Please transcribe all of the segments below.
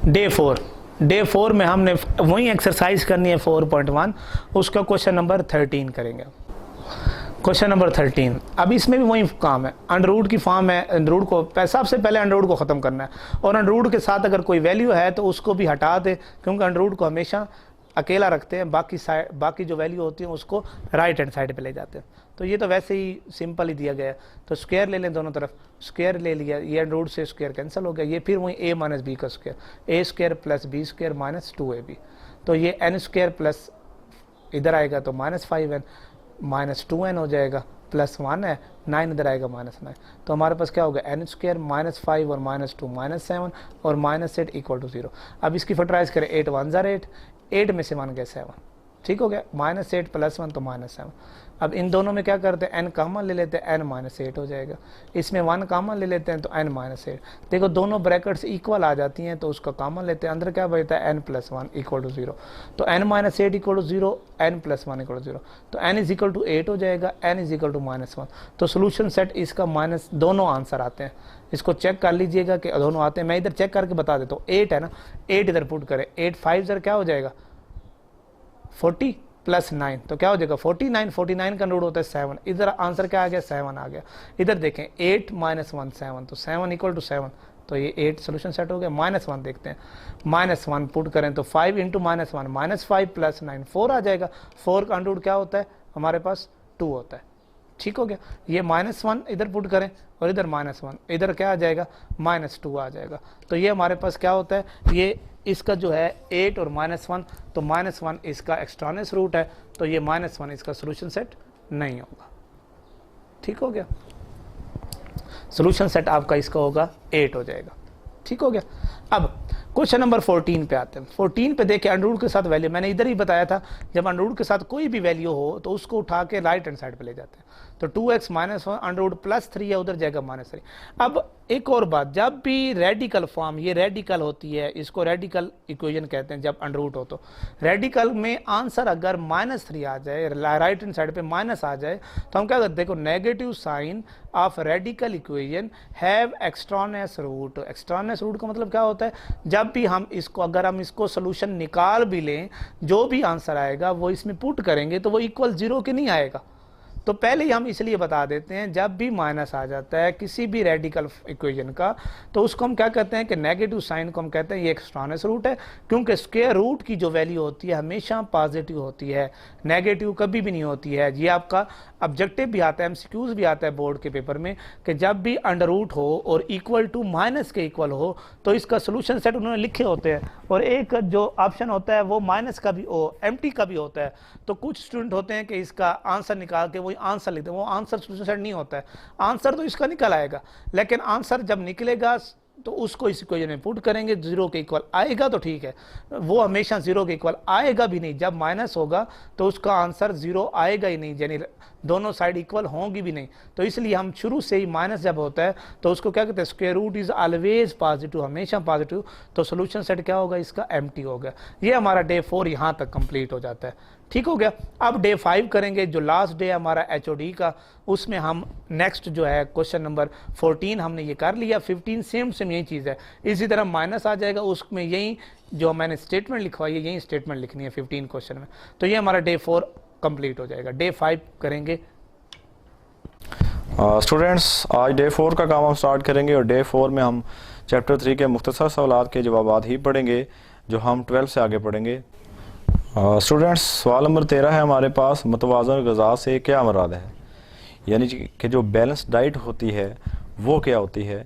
Day four में हमने वही एक्सरसाइज करनी है 4.1, उसका क्वेश्चन नंबर 13 करेंगे। क्वेश्चन नंबर 13, अब इसमें भी वही काम है, अंडरवुड की फॉर्म है। अंडरवुड को सबसे पहले अंडरवुड को ख़त्म करना है, और अंडरवुड के साथ अगर कोई वैल्यू है तो उसको भी हटा दे, क्योंकि अंडरवुड को हमेशा अकेला रखते हैं, बाकी जो वैल्यू होती है उसको राइट हैंड साइड पे ले जाते हैं। तो ये तो वैसे ही सिंपल ही दिया गया है, तो स्क्वायर ले लें दोनों तरफ, स्क्वायर ले लिया, ये अंडरवुड से स्क्वायर कैंसिल हो गया, ये फिर वही a माइनस बी का square, A square plus B square minus 2ab, तो ये n स्क्वायर प्लस इधर आएगा तो माइनस 5n माइनस 2n हो जाएगा, प्लस 1 है, 9 इधर आएगा माइनस 9, तो हमारे पास क्या होगा n स्क्वायर माइनस 5 और माइनस 2 माइनस 7 और माइनस 8 इक्वल टू 0। अब इसकी फैक्टराइज करें, 8 1 ज़ार 8, 8 में से 1 गया 7, ठीक हो गया, माइनस 8 प्लस 1 तो माइनस 7। अब इन दोनों में क्या करते हैं, n कॉमन ले लेते हैं, n माइनस 8 हो जाएगा, इसमें 1 कॉमन ले लेते हैं तो n माइनस 8, देखो दोनों ब्रैकेट्स इक्वल आ जाती हैं तो उसका कॉमन लेते हैं, अंदर क्या बचता है n प्लस 1 इक्वल टू 0, तो n minus 8 equal to 0, n plus 1 equal to 0, तो n इज इक्वल टू 8 हो जाएगा, n is equal to minus 1। तो सोल्यूशन सेट इसका माइनस, दोनों आंसर आते हैं, इसको चेक कर लीजिएगा कि दोनों आते हैं। मैं इधर चेक करके बता देता हूँ, 8 है ना, 8 इधर पुट करें, 8 5 ज़र क्या हो जाएगा 40 प्लस 9, तो क्या हो जाएगा 49, 49 का नोड होता है 7, इधर आंसर क्या आ गया 7 आ गया। इधर देखें 8 माइनस 1 7, तो 7 इक्वल टू 7, तो ये 8 सोल्यूशन सेट हो गया। माइनस 1 देखते हैं, माइनस 1 पुट करें तो 5 इंटू माइनस 1 माइनस 5 प्लस 9 4 आ जाएगा, 4 का अंडर क्या होता है हमारे पास 2 होता है, ठीक हो गया। ये माइनस 1 इधर पुट करें और इधर माइनस 1, इधर क्या आ जाएगा माइनस 2 आ जाएगा, तो ये हमारे पास क्या होता है, ये इसका जो है 8 और माइनस 1, तो माइनस 1 इसका एक्सट्रानेस रूट है, तो ये माइनस 1 इसका सोल्यूशन सेट नहीं होगा, ठीक हो गया। सोल्यूशन सेट आपका इसका होगा 8 हो जाएगा, ठीक हो गया। अब क्वेश्चन नंबर 14 पे आते हैं। 14 पे देखिए अंडरवुड के साथ वैल्यू, मैंने इधर ही बताया था, जब अंडरवुड के साथ कोई भी वैल्यू हो तो उसको उठा के राइट हैंड साइड पे ले जाते हैं, तो 2x माइनस 1 अंडरवुड प्लस 3 है, उधर जाएगा माइनस 3। अब एक और बात, जब भी रेडिकल फॉर्म, ये रेडिकल होती है, इसको रेडिकल इक्वेशन कहते हैं, जब अंडरवुड हो तो रेडिकल में आंसर अगर माइनस 3 आ जाए, राइट हैंड साइड पे माइनस आ जाए, तो हम क्या करते हैं, देखो negative sign of radical equation have extraneous root. Extraneous root का मतलब क्या होता है, जब भी हम इसको, अगर हम इसको सोल्यूशन निकाल भी लें, जो भी आंसर आएगा वो इसमें पुट करेंगे तो वो इक्वल 0 के नहीं आएगा। तो पहले ही हम इसलिए बता देते हैं, जब भी माइनस आ जाता है किसी भी रेडिकल इक्वेशन का, तो उसको हम क्या कहते हैं कि नेगेटिव साइन को हम कहते हैं ये एक्सट्रानेस रूट है, क्योंकि स्क्वायर रूट की जो वैल्यू होती है हमेशा पॉजिटिव होती है, नेगेटिव कभी भी नहीं होती है। ये आपका ऑब्जेक्टिव भी आता है, एमसीक्यूज भी आता है बोर्ड के पेपर में, कि जब भी अंडर रूट हो और इक्वल टू माइनस के इक्वल हो तो इसका सोल्यूशन सेट उन्होंने लिखे होते हैं, और एक जो ऑप्शन होता है वो माइनस का भी एम्प्टी का भी होता है। तो कुछ स्टूडेंट होते हैं कि इसका आंसर निकाल के वही आंसर लिखते हैं, वो आंसर सोल्यूशन सेट नहीं होता है, आंसर तो इसका निकल आएगा, लेकिन आंसर जब निकलेगा तो उसको इस इक्वेशन में पुट करेंगे, 0 के इक्वल आएगा तो ठीक है, वो हमेशा 0 के इक्वल आएगा भी नहीं, जब माइनस होगा तो उसका आंसर 0 आएगा ही नहीं, यानी दोनों साइड इक्वल होंगी भी नहीं। तो इसलिए हम शुरू से ही माइनस जब होता है तो उसको क्या कहते हैं, square root is always positive, हमेशा पॉजिटिव, तो सोल्यूशन सेट क्या होगा इसका एम्प्टी होगा। ये हमारा डे 4 यहाँ तक कंप्लीट हो जाता है, ठीक हो गया। अब डे 5 करेंगे, जो लास्ट डे हमारा HOD का, उसमें हम नेक्स्ट जो है क्वेश्चन नंबर 14 हमने ये कर लिया, 15 सेम यही चीज़ है, इसी तरह माइनस आ जाएगा, उसमें यही जो मैंने स्टेटमेंट लिखवाई है यही स्टेटमेंट लिखनी है 15 क्वेश्चन में। तो ये हमारा डे 4 कंप्लीट हो जाएगा। डे 5 करेंगे। स्टूडेंट्स आज डे 4 का काम हम स्टार्ट करेंगे, और डे 4 में हम चैप्टर 3 के मुख्तसर सवालात के जवाबात ही पढ़ेंगे जो हम 12 से आगे पढ़ेंगे। स्टूडेंट्स सवाल नंबर 13 है हमारे पास, मतवाज़न ग़िज़ा से क्या मुराद है, यानी कि जो बैलेंस डाइट होती है वो क्या होती है।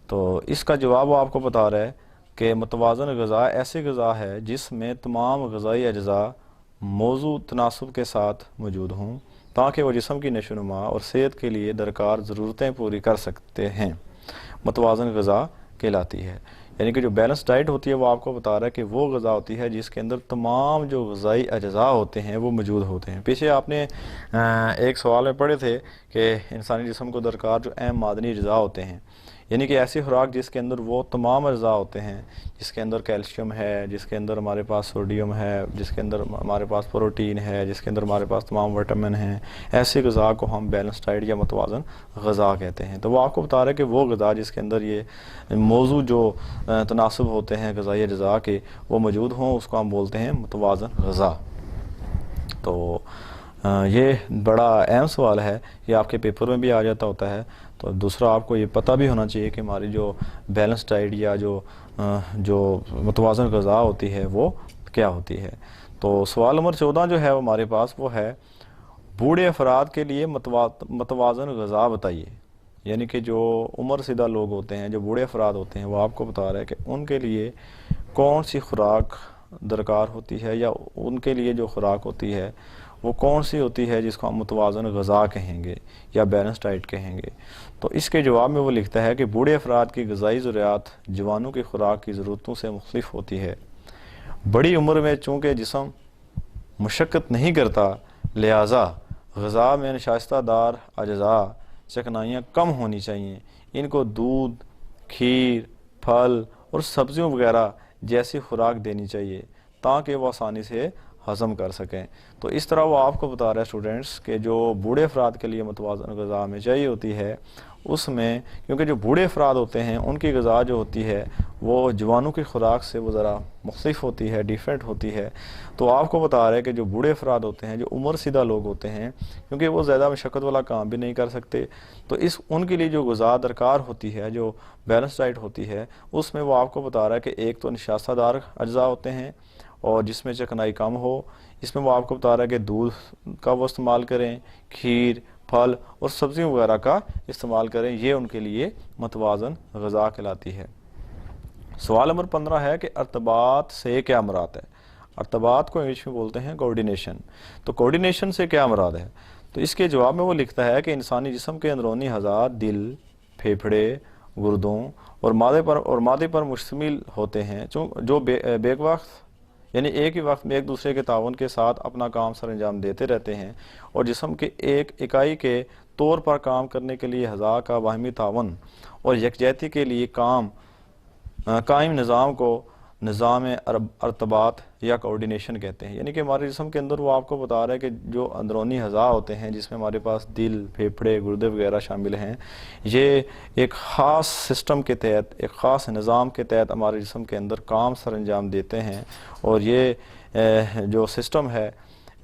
तो इसका जवाब वो आपको बता रहा है कि मतवाज़न ग़िज़ा ऐसी ग़िज़ा है जिसमें तमाम ग़िज़ाई अज्ज़ा मौजू तनासब के साथ मौजूद हों, ताकि वो जिस्म की नशोनुमा और सेहत के लिए दरकार ज़रूरतें पूरी कर सकते हैं, मतवाज़न ग़िज़ा कहलाती है। यानी कि जो बैलेंस डाइट होती है वो आपको बता रहा है कि वो ग़िज़ा होती है जिसके अंदर तमाम जो ग़िज़ाई अज्ज़ा होते हैं वो मौजूद होते हैं। पीछे आपने एक सवाल में पढ़े थे कि इंसानी जिस्म को दरकार जो अहम मादनी अज्ज़ा होते हैं, यानी कि ऐसी खुराक जिसके अंदर वो तमाम अज़ा होते हैं, जिसके अंदर कैल्शियम है, जिसके अंदर हमारे पास सोडियम है, जिसके अंदर हमारे पास प्रोटीन है, जिसके अंदर हमारे पास तमाम विटामिन हैं, ऐसी ग़िज़ा को हम बैलेंस डाइट या मुतवाज़न ग़िज़ा कहते हैं। तो वो आपको बता रहे हैं कि वो ग़िज़ा जिसके अंदर ये मौजू जो तनासब होते हैं ग़िज़ाई अज़ा के वो मौजूद हों, उसको हम बोलते हैं मुतवाज़न ग़िज़ा। तो ये बड़ा अहम सवाल है, ये आपके पेपर में भी आ जाता होता है। तो दूसरा आपको ये पता भी होना चाहिए कि हमारी जो बैलेंस डाइट या जो मुतवाज़न ग़िज़ा होती है वो क्या होती है। तो सवाल नंबर 14 जो है वो हमारे पास वो है, बूढ़े अफराद के लिए मुतवाज़न ग़िज़ा बताइए। यानी कि जो उम्र सीधा लोग होते हैं, जो बूढ़े अफराद होते हैं, वो आपको बता रहे हैं कि उनके लिए कौन सी खुराक दरकार होती है, या उनके लिए जो खुराक होती है वो कौन सी होती है जिसको हम मुतवाज़न ग़िज़ा कहेंगे या बैलेंस डाइट कहेंगे। तो इसके जवाब में वो लिखता है कि बूढ़े अफराद की ग़िज़ाई ज़रूरियात जवानों की खुराक की ज़रूरतों से मुख्तलिफ होती है। बड़ी उम्र में चूँकि जिस्म मशक्क़त नहीं करता, लिहाजा ग़िज़ा में नशास्तादार अज्जा चिकनाइयाँ कम होनी चाहिए। इनको दूध, खीर, फल और सब्जियों वगैरह जैसी खुराक देनी चाहिए ताकि वो आसानी से हज़म कर सकें। तो इस तरह वो आपको बता रहे हैं स्टूडेंट्स के जो बूढ़े अफराद के लिए मुतवाज़न ग़िज़ा हमें चाहिए होती है, उसमें क्योंकि जो बूढ़े अफराद होते हैं उनकी ग़िज़ा जो होती है वो जवानों की खुराक से वो ज़रा मुख्तलिफ होती है, डिफरेंट होती है। तो आपको बता रहे हैं कि जो बूढ़े अफराद होते हैं, जो उम्र सीधा लोग होते हैं, क्योंकि वो ज़्यादा मशक्क़त वाला काम भी नहीं कर सकते, तो उनके लिए जो ग़िज़ा दरकार होती है, जो बैलेंस डाइट होती है, उसमें वो आपको बता रहा है कि एक तो नशास्तादार अज्जा होते हैं और जिसमें चिकनाई कम हो। इसमें वो आपको बता रहा है कि दूध का वो इस्तेमाल करें, खीर, फल और सब्जियों वगैरह का इस्तेमाल करें, ये उनके लिए मुतवाज़न ग़िज़ा कहलाती है। सवाल नंबर 15 है कि अर्तबात से क्या मुराद है। अर्तबात को इंग्लिश में बोलते हैं कोऑर्डिनेशन। तो कोऑर्डिनेशन से क्या मुराद है, तो इसके जवाब में वो लिखता है कि इंसानी जिस्म के अंदरूनी हज़ार दिल, फेफड़े, गुर्दों और मादे पर मुश्तमिल होते हैं, जो बेक वक्त यानी एक ही वक्त में एक दूसरे के ताउन के साथ अपना काम सर अंजाम देते रहते हैं और जिस्म के एक इकाई के तौर पर काम करने के लिए हज़ा का बाहमी ताउन और यकजहती के लिए कायम निज़ाम को निज़ाम अर्तबात या कोऑर्डिनेशन कहते हैं। यानी कि हमारे जिस्म के अंदर वो आपको बता रहा है कि जो अंदरूनी हज़ा होते हैं, जिसमें हमारे पास दिल, फेफड़े, गुर्दे वगैरह शामिल हैं, ये एक ख़ास सिस्टम के तहत, एक ख़ास निज़ाम के तहत हमारे जिस्म के अंदर काम सर अंजाम देते हैं और ये जो सिस्टम है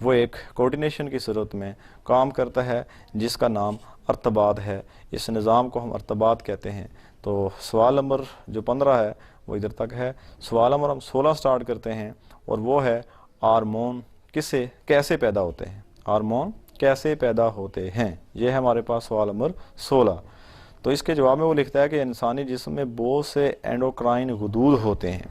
वो एक कोऑर्डिनेशन की सूरत में काम करता है जिसका नाम अर्तबात है। इस निज़ाम को हम अर्तबात कहते हैं। तो सवाल नंबर जो 15 है वो इधर तक है। सवाल नंबर हम 16 स्टार्ट करते हैं और वो है हार्मोन कैसे पैदा होते हैं। हार्मोन कैसे पैदा होते हैं, ये है हमारे पास सवाल नंबर 16। तो इसके जवाब में वो लिखता है कि इंसानी जिस्म में बहुत से एंडोक्राइन गुदूद होते हैं।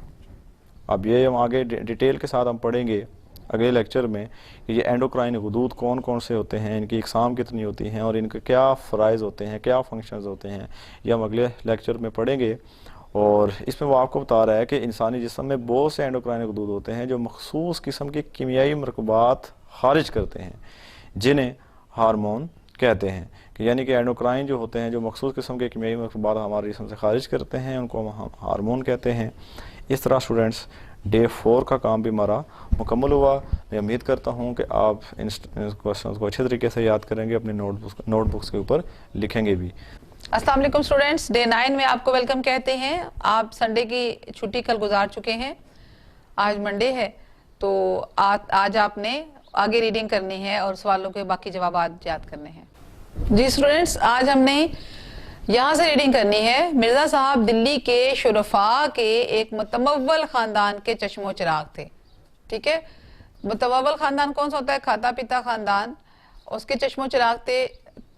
अब ये हम आगे डिटेल के साथ हम पढ़ेंगे अगले लेक्चर में कि ये एंडोक्राइन गुदूद कौन कौन से होते हैं, इनकी इकसाम कितनी होती हैं और इनके क्या फ़राइज़ होते हैं, क्या फंक्शंस होते हैं, ये हम अगले लेक्चर में पढ़ेंगे। और इसमें वो आपको बता रहा है कि इंसानी जिस्म में बहुत से एंडोक्राइन गुदूद होते हैं जो मखसूस किस्म के कीमियाई मरकबात खारिज करते हैं, जिन्हें हार्मोन कहते हैं। कि यानी कि एंडोक्राइन जो होते हैं, जो मखसूस किस्म के कीमियाई मरकबात हमारे जिस्म से खारिज करते हैं, उनको हम हार्मोन कहते हैं। इस तरह स्टूडेंट्स डे 4 का काम भी हमारा मुकम्मल हुआ। मैं उम्मीद करता हूँ कि आप इन क्वेश्चंस को अच्छे तरीके से याद करेंगे, अपने नोटबुक्स के ऊपर लिखेंगे भी। अस्सलाम वालेकुम स्टूडेंट्स, डे 9 में आपको वेलकम कहते हैं। आप संडे की छुट्टी कल गुजार चुके हैं, आज मंडे है, तो आज आपने आगे रीडिंग करनी है और सवालों के बाकी जवाब याद करने हैं। जी स्टूडेंट्स, आज हमने यहाँ से रीडिंग करनी है। मिर्जा साहब दिल्ली के शुरफा के एक मुतमव्वल खानदान के चश्मो चिराग थे। ठीक है, मुतमव्वल खानदान कौन सा होता है? खाता पीता खानदान। उसके चश्मो चिराग थे।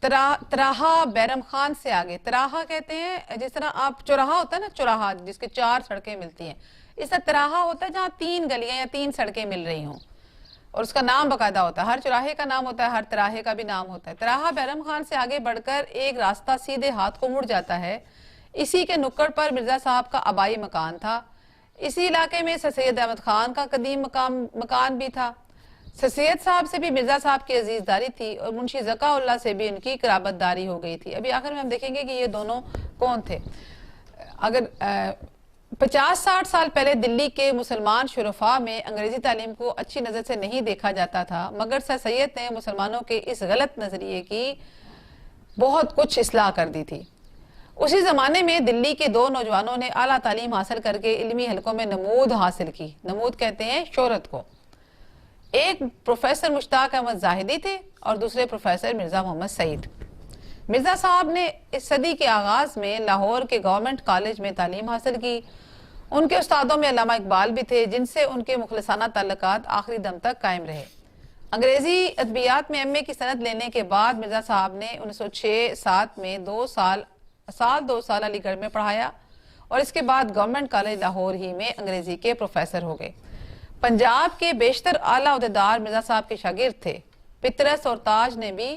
तराहा बैरम खान से आगे, तराहा कहते हैं जिस तरह आप चौराहा होता है ना, चौराहा जिसके 4 सड़कें मिलती हैं, इस तरह तराहा होता है जहाँ 3 गलियां या 3 सड़कें मिल रही हों और उसका नाम बकायदा होता है। हर चौराहे का नाम होता है, हर तराहे का भी नाम होता है। तराहा बैरम खान से आगे बढ़कर एक रास्ता सीधे हाथ को मुड़ जाता है। इसी के नुक्कड़ पर मिर्जा साहब का आबाई मकान था। इसी इलाके में सर सैयद अहमद खान का कदीम मकान भी था। सैयद साहब से भी मिर्जा साहब की अजीजदारी थी और मुंशी ज़का-उल्लाह से भी उनकी कराबतदारी हो गई थी। अभी आखिर में हम देखेंगे कि ये दोनों कौन थे। अगर 50-60 साल पहले दिल्ली के मुसलमान शुरफा में अंग्रेजी तालीम को अच्छी नज़र से नहीं देखा जाता था, मगर सर सैयद ने मुसलमानों के इस गलत नज़रिए की बहुत कुछ इस्लाह कर दी थी। उसी ज़माने में दिल्ली के दो नौजवानों ने आला तालीम हासिल करके इल्मी हलकों में नमूद हासिल की। नमूद कहते हैं शोहरत को। एक प्रोफेसर मुश्ताक अहमद जाहिदी थे और दूसरे प्रोफेसर मिर्ज़ा मोहम्मद सईद। मिर्ज़ा साहब ने इस सदी के आगाज़ में लाहौर के गवर्नमेंट कॉलेज में तालीम हासिल की। उनके उस्तादों में अल्लामा इकबाल भी थे, जिनसे उनके मुखलिसाना ताल्लुकात आखिरी दम तक कायम रहे। अंग्रेज़ी अदबियात में एमए की सनद लेने के बाद मिर्ज़ा साहब ने 1906-07 में 2 साल अलीगढ़ में पढ़ाया और इसके बाद गवर्नमेंट कॉलेज लाहौर ही में अंग्रेज़ी के प्रोफेसर हो गए। पंजाब के बेशतर आला उहदेदार मिर्ज़ा साहब के शागिर्द थे। पितरस और ताज ने भी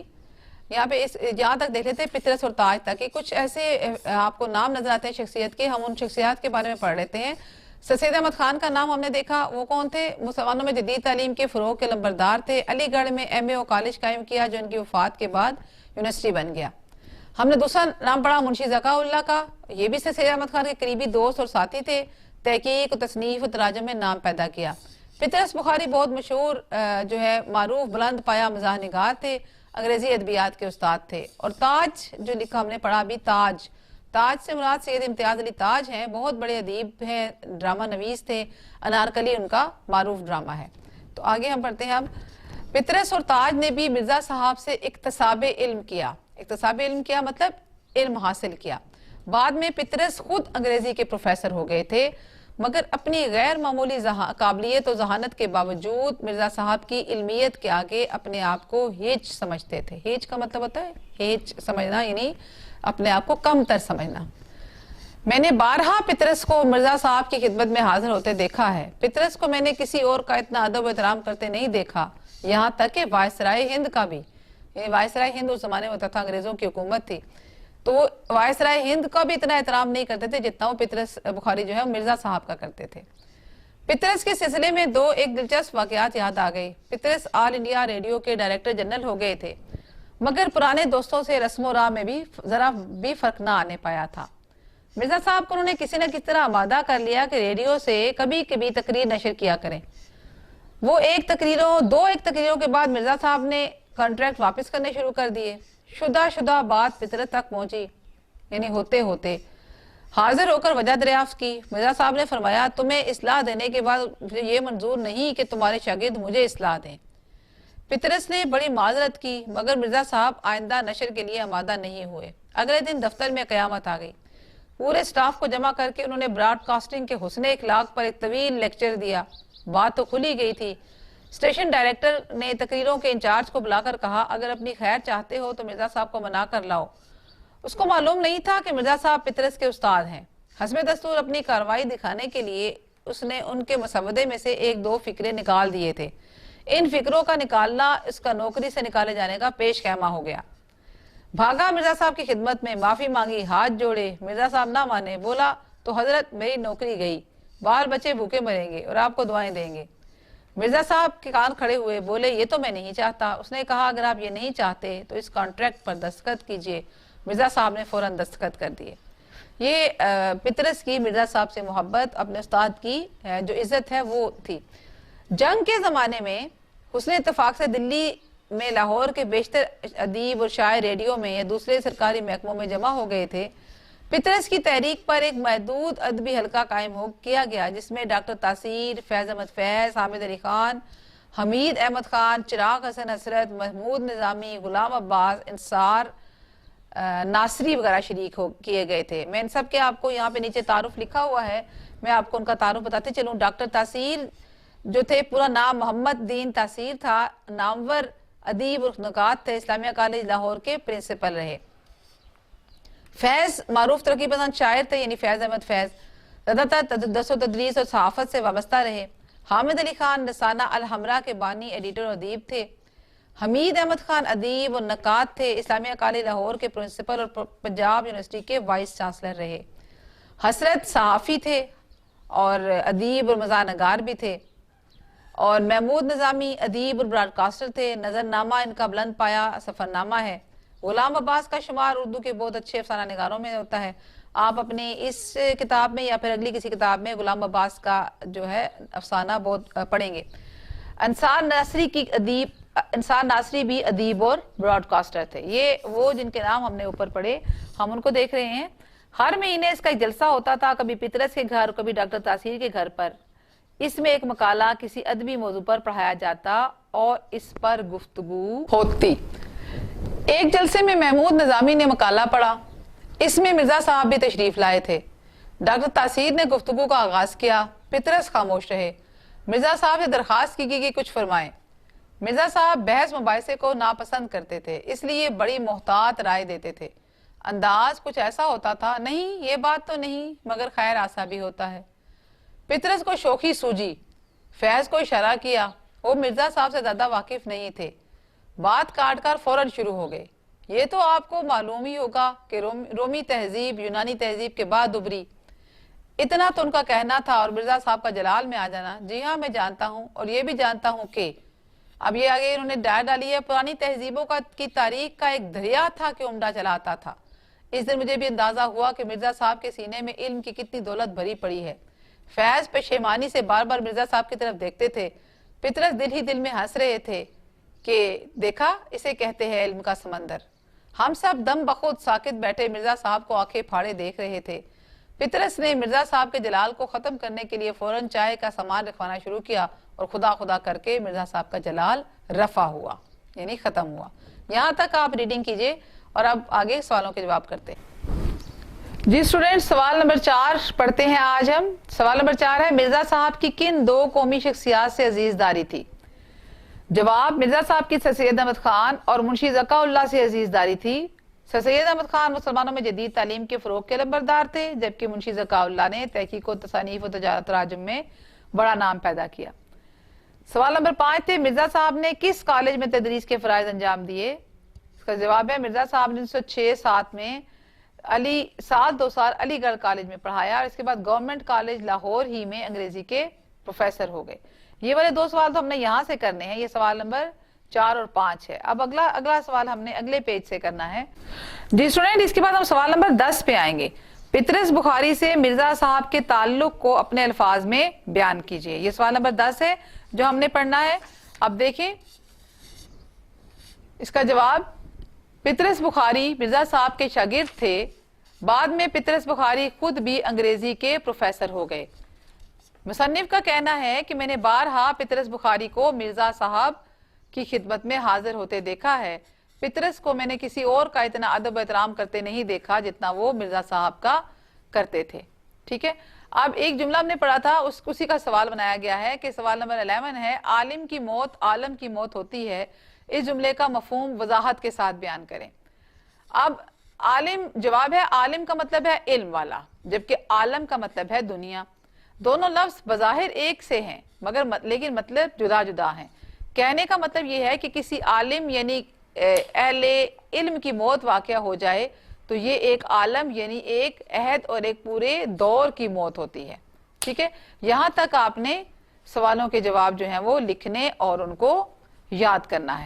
यहाँ तक देख लेते हैं, पितरस और ताज तक कि कुछ ऐसे आपको नाम नजर आते हैं शख्सियत के। हम उन शख्सियत के बारे में पढ़ लेते हैं। सैयद अहमद खान का नाम हमने देखा, वो कौन थे? मुसलमानों में जदीद तालीम के फ़रोग़ के लंबरदार थे। अलीगढ़ में एमए कॉलेज कायम किया जो उनकी वफात के बाद यूनिवर्सिटी बन गया। हमने दूसरा नाम पढ़ा मुंशी ज़का-उल्लाह का। ये भी सैयद अहमद खान के करीबी दोस्त और साथी थे। तहकीक और तसनीफ और तराजम में नाम पैदा किया। पितरस बुखारी बहुत मशहूर जो है मारूफ बुलंद पाया मज़ाह निगार थे, अंग्रेजी अदबियात के उस्ताद थे। और ताज जो लिखा हमने पढ़ा भी, ताज से मुराद सैयद इम्तियाज़ अली ताज हैं, बहुत बड़े अदीब हैं, ड्रामा नवीस थे। अनारकली उनका मारूफ ड्रामा है। तो आगे हम पढ़ते हैं। अब पितरस और ताज ने भी मिर्ज़ा साहब से इक्तसाबे इल्म किया। इक्तसाबे इल्म किया मतलब इल्म हासिल किया। बाद में पितरस खुद अंग्रेजी के प्रोफेसर हो गए थे, मगर अपनी गैर मामूली काबिलियत और जहानत के बावजूद मिर्ज़ा साहब की इल्मियत के आगे अपने आप को हेच समझते थे। हेच का मतलब होता है हेच समझना, यानी अपने आप को कमतर समझना। मैंने बारहा पितरस को मिर्ज़ा साहब की खिदमत में हाजिर होते देखा है। पितरस को मैंने किसी और का इतना अदब एहतराम करते नहीं देखा, यहाँ तक कि वायसराय हिंद का भी। वायसराय हिंद उस जमाने में होता था, अंग्रेजों की हुकूमत थी, तो वायसराय हिंद का भी इतना एहतराम नहीं करते थे जितना वो पितरस बुखारी जो है मिर्ज़ा साहब का करते थे। पितरस के सिलसिले में एक दिलचस्प वाकयात याद आ गई। पितरस ऑल इंडिया रेडियो के डायरेक्टर जनरल हो गए थे, मगर पुराने दोस्तों से रस्मो राह में भी जरा भी फर्क ना आने पाया था। मिर्ज़ा साहब को उन्होंने किसी न किसी तरह आमादा कर लिया कि रेडियो से कभी कभी तकरीर नशर किया करें। दो एक तकरीरों के बाद मिर्ज़ा साहब ने कॉन्ट्रैक्ट वापस करने शुरू कर दिए। शुदा बात पितरस तक पहुंची, यानी होते होते हाजिर होकर वजह दरियाफ्त की। मिर्ज़ा साहब ने फरमाया, तुम्हें इस्लाह देने के बाद ये मंजूर नहीं कि तुम्हारे शागिर्द मुझे इस्लाह दें। पितरस ने बड़ी माजरत की, मगर मिर्ज़ा साहब आइंदा नशर के लिए आमादा नहीं हुए। अगले दिन दफ्तर में क़यामत आ गई। पूरे स्टाफ को जमा करके उन्होंने ब्रॉडकास्टिंग के हुस्न इखलाक पर एक तवील लेक्चर दिया। बात तो खुली गई थी। स्टेशन डायरेक्टर ने तकरीरों के इंचार्ज को बुलाकर कहा, अगर अपनी खैर चाहते हो तो मिर्ज़ा साहब को मना कर लाओ। उसको मालूम नहीं था कि मिर्ज़ा साहब पितरस के उस्ताद हैं। हस्बे दस्तूर अपनी कार्रवाई दिखाने के लिए उसने उनके मसवदे में से 1-2 फिक्रे निकाल दिए थे। इन फिक्रों का निकालना इसका नौकरी से निकाले जाने का पेश कहमा हो गया। भागा मिर्ज़ा साहब की खिदमत में, माफ़ी मांगी, हाथ जोड़े। मिर्ज़ा साहब ना माने, बोला तो हजरत मेरी नौकरी गई, बाल बच्चे भूखे मरेंगे और आपको दुआएं देंगे। मिर्ज़ा साहब के कान खड़े हुए, बोले ये तो मैं नहीं चाहता। उसने कहा, अगर आप ये नहीं चाहते तो इस कॉन्ट्रैक्ट पर दस्तखत कीजिए। मिर्ज़ा साहब ने फ़ौरन दस्तखत कर दिए। ये पितरस की मिर्ज़ा साहब से मोहब्बत, अपने उस्ताद की जो इज़्ज़त है वो थी। जंग के ज़माने में हुस्न इत्तेफाक से दिल्ली में लाहौर के बेशतर अदीब और शायर रेडियो में या दूसरे सरकारी महकमों में जमा हो गए थे। पितरस की तहरीक पर एक महदूद अदबी हल्का कायम किया गया, जिसमें डॉक्टर तासीर, फैज़ अहमद फैज़, हामिद अली खान, हमीद अहमद खान, चिराग हसन हसरत, महमूद निज़ामी, गुलाम अब्बास, इंसार नासरी वगैरह शरीक किए गए थे। मैं इन सब के आपको यहाँ पे नीचे तारुफ लिखा हुआ है, मैं आपको उनका तारुफ बताते चलूँ। डॉक्टर तासीर जो थे, पूरा नाम मोहम्मद दीन तासीर था, नामवर अदीब और नुकात थे, इस्लामिया कॉलेज लाहौर के प्रिंसिपल रहे। फैज़ मारूफ तरक्की पसंद शायर थे, यानी फैज़ अहमद फैज़, ज़्यादातर दर्स व तदरीस और सहाफ़त से वाबस्ता रहे। हामिद अली खान रसाना अल हमरा के बानी, एडिटर और अदीब थे। हमीद अहमद खान अदीब और नकात थे, इस्लामिया कॉलेज लाहौर के प्रिंसिपल और पंजाब यूनिवर्सिटी के वाइस चांसलर रहे। हसरत सहाफ़ी थे और अदीब और मज़ाह नगार भी थे। और महमूद निज़ामी अदीब और ब्रॉडकास्टर थे। नजरनामा इनका बुलंद पाया सफरनामा है। गुलाम अब्बास का शुमार उर्दू के बहुत अच्छे अफसाना निगारों में होता है। आप अपने इस किताब में या फिर अगली किसी किताब में गुलाम अब्बास का जो है अफसाना बहुत पढ़ेंगे। अंसार नासरी भी अदीब और ब्रॉडकास्टर थे। ये वो जिनके नाम हमने ऊपर पढ़े, हम उनको देख रहे हैं। हर महीने इसका एक जलसा होता था, कभी पितरस के घर, कभी डॉक्टर तासीर के घर पर। इसमें एक मकाला किसी अदबी मौजू पर पढ़ाया जाता और इस पर गुफ्तगू होती। एक जलसे में महमूद निज़ामी ने मकाला पढ़ा। इसमें मिर्जा साहब भी तशरीफ लाए थे। डॉक्टर तासीर ने गुफ्तगू का आगाज किया। पितरस खामोश रहे। मिर्जा साहब से दरखास्त की गई कि कुछ फरमाएं। मिर्जा साहब बहस मुबाहिसे को नापसंद करते थे, इसलिए बड़ी मोहतात राय देते थे। अंदाज कुछ ऐसा होता था, नहीं ये बात तो नहीं, मगर खैर ऐसा भी होता है। पितरस को शोखी सूझी। फैज को इशारा किया। वो मिर्जा साहब से ज्यादा वाकिफ नहीं थे। बात काट कर फौरन शुरू हो गए। ये तो आपको मालूम ही होगा कि रोमी तहजीब यूनानी तहजीब के बाद उभरी। इतना तो उनका कहना था और मिर्जा साहब का जलाल में आ जाना। जी हाँ, मैं जानता हूँ और ये भी जानता हूँ कि अब ये आगे इन्होंने डाल डाली है, पुरानी तहजीबों की तारीख का एक दरिया था कि उमड़ा चलाता था। इस दिन मुझे भी अंदाजा हुआ कि मिर्जा साहब के सीने में इल्म की कितनी दौलत भरी पड़ी है। फैज पेशेमानी से बार बार मिर्जा साहब की तरफ देखते थे। पितरस दिल ही दिल में हंस रहे थे कि देखा, इसे कहते हैं इल्म का समंदर। हम सब दम बखुद साकित बैठे मिर्जा साहब को आंखें फाड़े देख रहे थे। पितरस ने मिर्जा साहब के जलाल को खत्म करने के लिए फौरन चाय का सामान रखवाना शुरू किया और खुदा खुदा करके मिर्जा साहब का जलाल रफा हुआ, यानी खत्म हुआ। यहाँ तक आप रीडिंग कीजिए और अब आगे सवालों के जवाब करते हैं। जी स्टूडेंट्स, सवाल नंबर 4 पढ़ते हैं आज हम। सवाल नंबर 4 है, मिर्जा साहब की किन 2 कौमी शख्सियात से अजीजदारी थी? जवाब, मिर्जा साहब की सर सैयद अहमद खान और मुंशी ज़का-उल्लाह से अजीजदारी थी। सर सैयद अहमद खान मुसलमानों में जदीद तालीम के फ़रोग़ के लंबरदार थे, जबकि मुंशी ज़का-उल्लाह ने तहकीक व तसानीफ व तराजुम में बड़ा नाम पैदा किया। सवाल नंबर 5 थे, मिर्जा साहब ने किस कॉलेज में तदरीस के फ़राइज़ अंजाम दिए? इसका जवाब है, मिर्जा साहब ने 1906-07 में 2 साल अलीगढ़ कॉलेज में पढ़ाया और इसके बाद गवर्नमेंट कॉलेज लाहौर ही में अंग्रेजी के प्रोफेसर हो गए। ये वाले 2 सवाल तो हमने यहाँ से करने हैं। ये सवाल नंबर 4 और 5 है। अब अगला सवाल हमने अगले पेज से करना है। जी स्टूडेंट, इसके बाद हम सवाल नंबर 10 पे आएंगे। पितरस बुखारी से मिर्जा साहब के ताल्लुक को अपने अल्फाज में बयान कीजिए। ये सवाल नंबर 10 है जो हमने पढ़ना है। अब देखिए इसका जवाब, पितरस बुखारी मिर्जा साहब के शागिर्द थे। बाद में पितरस बुखारी खुद भी अंग्रेजी के प्रोफेसर हो गए। मुसन्निफ का कहना है कि मैंने बारहा पितरस बुखारी को मिर्जा साहब की खिदमत में हाजिर होते देखा है। पितरस को मैंने किसी और का इतना अदब एहतराम करते नहीं देखा जितना वो मिर्जा साहब का करते थे। ठीक है, अब एक जुमला हमने पढ़ा था, उसी का सवाल बनाया गया है कि सवाल नंबर 11 है, आलिम की मौत आलम की मौत होती है। इस जुमले का मफहूम वजाहत के साथ बयान करें। अब आलिम, जवाब है आलिम का मतलब है इल्म वाला, जबकि आलम का मतलब है दुनिया। दोनों लफ्ज बज़ाहिर एक से हैं लेकिन मतलब जुदा जुदा हैं। कहने का मतलब यह है कि किसी आलिम यानी अहले इल्म की मौत वाक़या हो जाए तो ये एक आलम यानी एक अहद और एक पूरे दौर की मौत होती है। ठीक है, यहाँ तक आपने सवालों के जवाब जो हैं वो लिखने और उनको याद करना है।